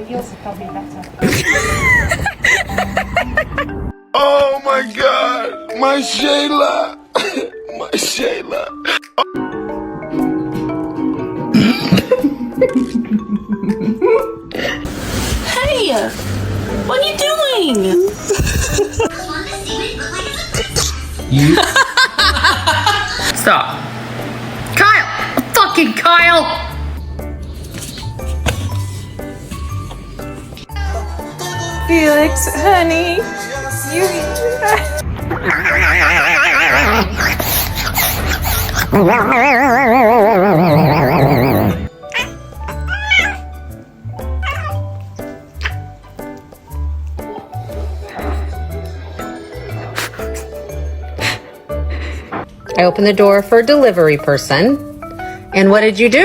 yours is probably better. Oh my God, my Shayla, my Shayla. Hey, what are you doing? Stop. Kyle! Fucking Kyle! Felix, honey, you. I opened the door for a delivery person. And what did you do?